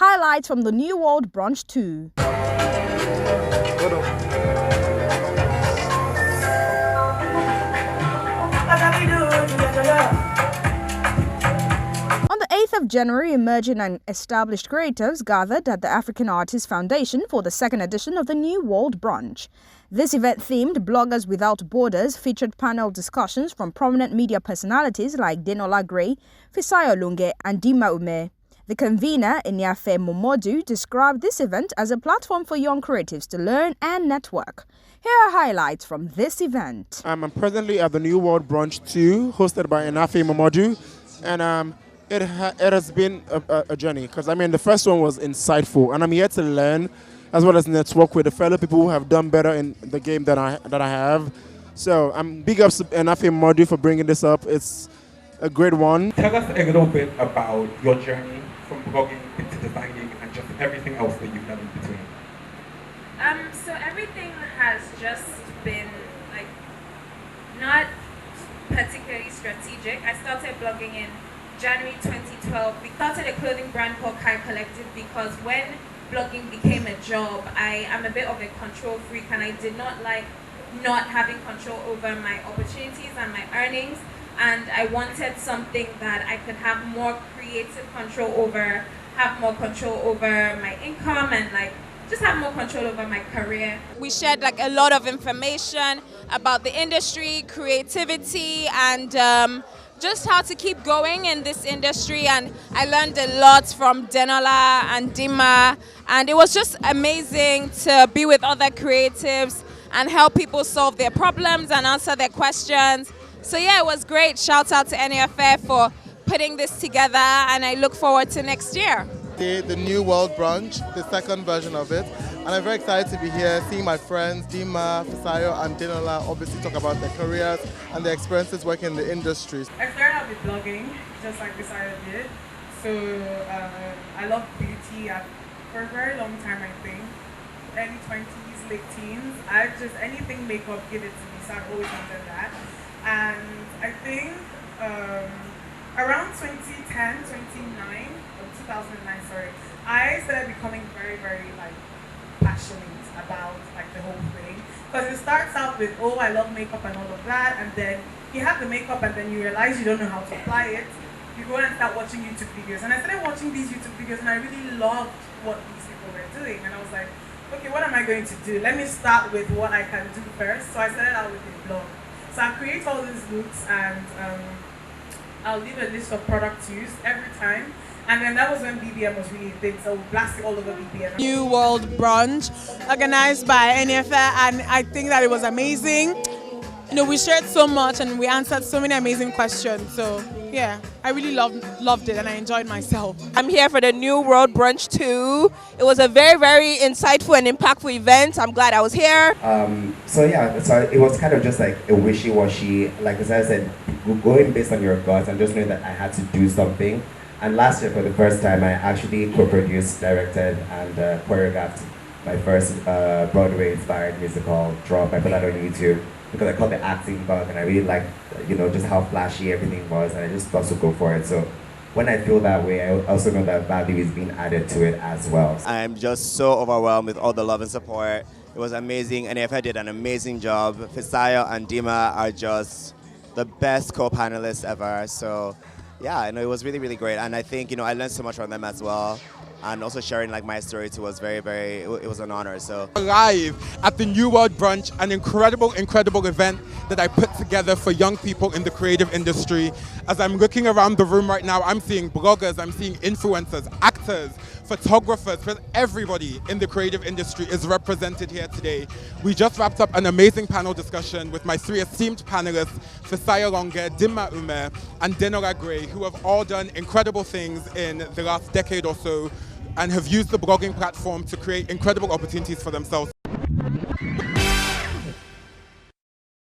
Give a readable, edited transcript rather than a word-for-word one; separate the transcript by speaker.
Speaker 1: Highlights from the New World BRUNCH 2. On the 8th of January, emerging and established creatives gathered at the African Artists Foundation for the second edition of the New World BRUNCH. This event, themed Bloggers Without Borders, featured panel discussions from prominent media personalities like Denola Gray, Fisayo Lunge and Dima Ume. The convener, Eniafe Momodu, described this event as a platform for young creatives to learn and network. Here are highlights from this event.
Speaker 2: I'm presently at the New World BRUNCH 2, hosted by Eniafe Momodu, and it has been a journey, because the first one was insightful, and I'm here to learn as well as network with the fellow people who have done better in the game that I have. So I'm big ups to Eniafe Momodu for bringing this up. It's a great one.
Speaker 3: Tell us a little bit about your journey from blogging into designing and just everything else that you've done in between.
Speaker 4: So everything has just been not particularly strategic. I started blogging in January 2012. We started a clothing brand called Kai Collective because when blogging became a job, I am a bit of a control freak, and I did not like not having control over my opportunities and my earnings, and I wanted something that I could have more creative control over, have more control over my income, and just have more control over my career.
Speaker 5: We shared a lot of information about the industry, creativity, and just how to keep going in this industry. And I learned a lot from Denola and Dima, and it was just amazing to be with other creatives and help people solve their problems and answer their questions. So yeah, it was great. Shout out to NFF for putting this together, and I look forward to next year.
Speaker 6: The New World BRUNCH, the second version of it, and I'm very excited to be here, seeing my friends Dima, Fisayo and Dinola obviously talk about their careers and their experiences working in the industry.
Speaker 7: I started out with blogging, just like Fisayo did. So I love beauty for a very long time, I think. Early 20s, late teens. Anything makeup, give it to me, so I've always wanted that. And I think around 2009, I started becoming very, very passionate about the whole thing. Because it starts out with, oh, I love makeup and all of that, and then you have the makeup and then you realize you don't know how to apply it. You go and start watching YouTube videos. And I started watching these YouTube videos and I really loved what these people were doing. And I was like, okay, what am I going to do? Let me start with what I can do first. So I started out with a blog. So I create all these looks and I'll leave a list of products used every time. And then that was when BBM was really big, so blast it all over BBM.
Speaker 8: New World BRUNCH, organized by NFA, and I think that it was amazing. We shared so much and we answered so many amazing questions. So yeah, I really loved it and I enjoyed myself.
Speaker 9: I'm here for the New World BRUNCH 2. It was a very, very insightful and impactful event. I'm glad I was here.
Speaker 10: So it was kind of just like a wishy-washy, like as I said, going based on your gut and just knowing that I had to do something. And last year, for the first time, I actually co-produced, directed, and choreographed my first Broadway-inspired musical drop. I put that on YouTube because I called the acting bug, and I really liked, just how flashy everything was, and I just thought to go for it. So when I feel that way, I also know that value is being added to it as well.
Speaker 11: I'm just so overwhelmed with all the love and support. It was amazing, and NFA did an amazing job. Fisayo and Dima are just the best co-panelists ever. So yeah, it was really, really great. And I think, I learned so much from them as well. And also sharing my story too was very, very, it was an honor. So
Speaker 2: Live at the New World BRUNCH, an incredible event that I put together for young people in the creative industry. As I'm looking around the room right now, I'm seeing bloggers, I'm seeing influencers, actors, photographers, everybody in the creative industry is represented here today. We just wrapped up an amazing panel discussion with my three esteemed panelists, Fisayo Longe, Dima Ume, and Denola Gray, who have all done incredible things in the last decade or so and have used the blogging platform to create incredible opportunities for themselves.